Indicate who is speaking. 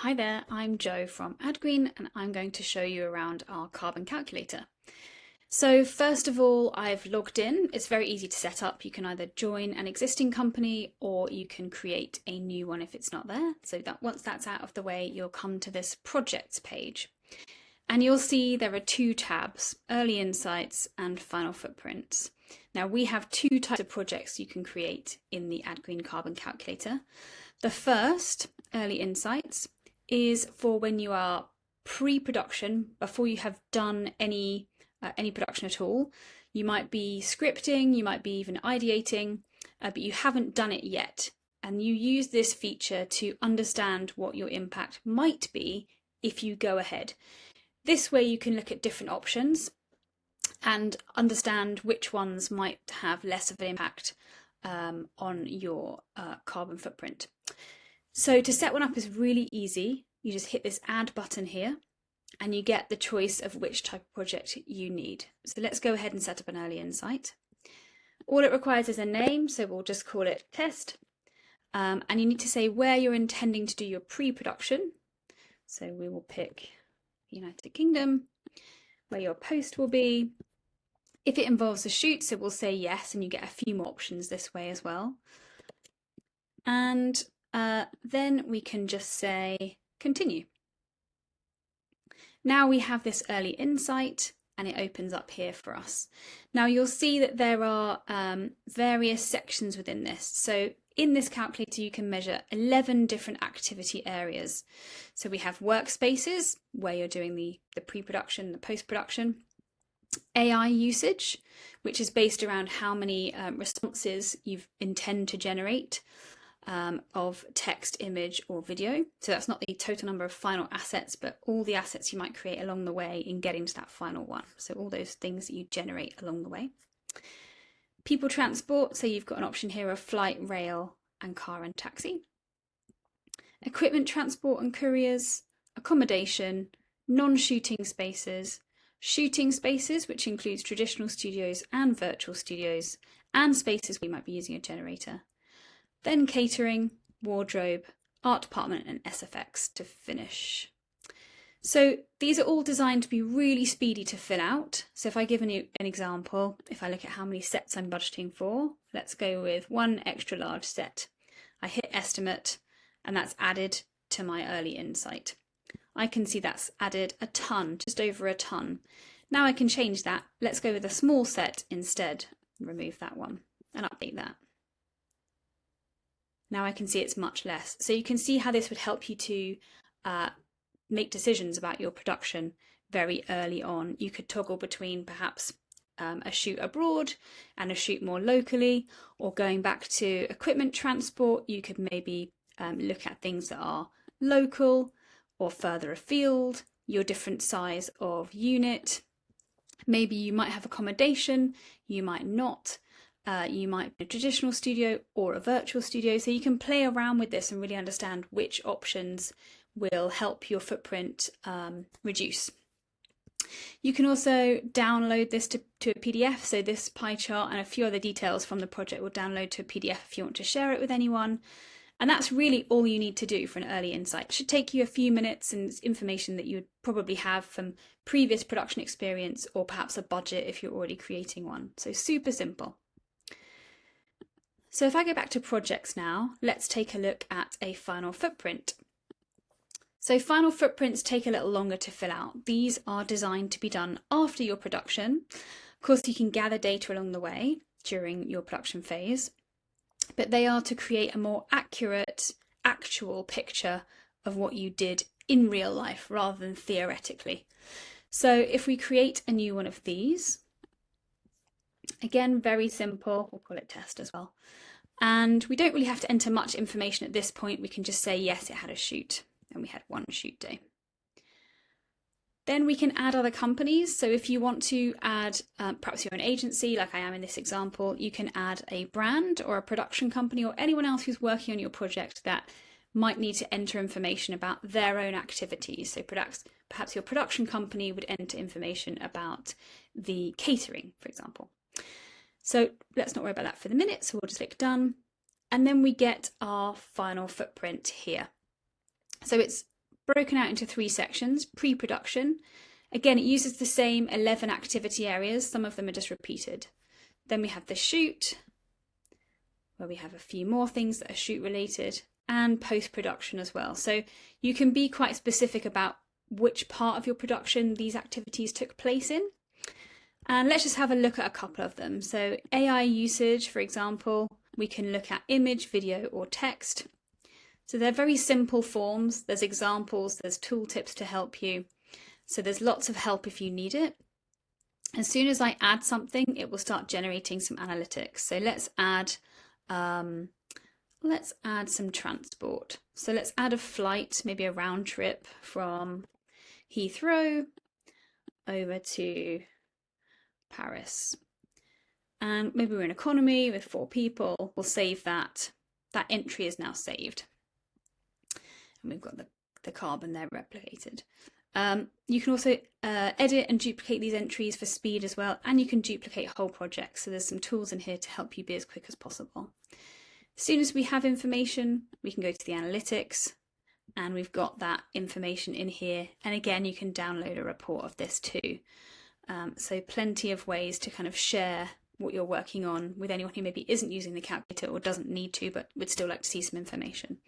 Speaker 1: Hi there, I'm Jo from AdGreen and I'm going to show you around our carbon calculator. So first of all, I've logged in. It's very easy to set up. You can either join an existing company or you can create a new one if it's not there. So that once that's out of the way, you'll come to this projects page. And you'll see there are two tabs, Early Insights and Final Footprints. Now we have two types of projects you can create in the AdGreen Carbon Calculator. The first, Early Insights, is for when you are pre-production, before you have done any production at all. You might be scripting, you might be even ideating, but you haven't done it yet. And you use this feature to understand what your impact might be if you go ahead. This way you can look at different options and understand which ones might have less of an impact on your carbon footprint. So to set one up is really easy. You just hit this add button here and you get the choice of which type of project you need. So let's go ahead and set up an early insight. All it requires is a name, so we'll just call it test. And you need to say where you're intending to do your pre-production. So we will pick United Kingdom, where your post will be. If it involves a shoot, so we'll say yes, and you get a few more options this way as well. And then we can just say continue. Now we have this early insight and it opens up here for us. Now you'll see that there are various sections within this. So in this calculator you can measure 11 different activity areas. So we have workspaces where you're doing the pre-production, the post-production. AI usage, which is based around how many responses you intend to generate of text, image or video. So that's not the total number of final assets, but all the assets you might create along the way in getting to that final one. So all those things that you generate along the way. People transport, so you've got an option here of flight, rail and car and taxi. Equipment transport and couriers, accommodation, non-shooting spaces, shooting spaces, which includes traditional studios and virtual studios, and spaces we might be using a generator. Then catering, wardrobe, art department and SFX to finish. So these are all designed to be really speedy to fill out. So if I give you an example, if I look at how many sets I'm budgeting for, let's go with one extra large set. I hit estimate and that's added to my early insight. I can see that's added a ton, just over a ton. Now I can change that. Let's go with a small set instead. Remove that one and update that. Now I can see it's much less. So you can see how this would help you to make decisions about your production very early on. You could toggle between perhaps a shoot abroad and a shoot more locally, or going back to equipment transport, you could maybe look at things that are local or further afield, your different size of unit. Maybe you might have accommodation, you might not. You might be a traditional studio or a virtual studio, so you can play around with this and really understand which options will help your footprint reduce. You can also download this to a PDF, so this pie chart and a few other details from the project will download to a PDF if you want to share it with anyone. And that's really all you need to do for an early insight. It should take you a few minutes and it's information that you would probably have from previous production experience or perhaps a budget if you're already creating one. So super simple. So if I go back to projects now, let's take a look at a final footprint. So final footprints take a little longer to fill out. These are designed to be done after your production. Of course, you can gather data along the way during your production phase, but they are to create a more accurate, actual picture of what you did in real life rather than theoretically. So if we create a new one of these, again, very simple, we'll call it test as well. And we don't really have to enter much information at this point. We can just say, yes, it had a shoot and we had one shoot day. Then we can add other companies. So if you want to add, perhaps you're an agency like I am in this example, you can add a brand or a production company or anyone else who's working on your project that might need to enter information about their own activities. So perhaps your production company would enter information about the catering, for example. So let's not worry about that for the minute. So we'll just click done. And then we get our final footprint here. So it's broken out into 3 sections. Pre-production. Again, it uses the same 11 activity areas. Some of them are just repeated. Then we have the shoot, where we have a few more things that are shoot related, and post-production as well. So you can be quite specific about which part of your production these activities took place in. And let's just have a look at a couple of them. So AI usage, for example, we can look at image, video, or text. So they're very simple forms. There's examples, there's tooltips to help you. So there's lots of help if you need it. As soon as I add something, it will start generating some analytics. So let's add some transport. So let's add a flight, maybe a round trip from Heathrow over to Paris. And maybe we're in economy with 4 people. We'll save that. That entry is now saved. And we've got the carbon there replicated. You can also edit and duplicate these entries for speed as well, and you can duplicate whole projects. So there's some tools in here to help you be as quick as possible. As soon as we have information, we can go to the analytics, and we've got that information in here. And again, you can download a report of this too. So plenty of ways to kind of share what you're working on with anyone who maybe isn't using the calculator or doesn't need to, but would still like to see some information.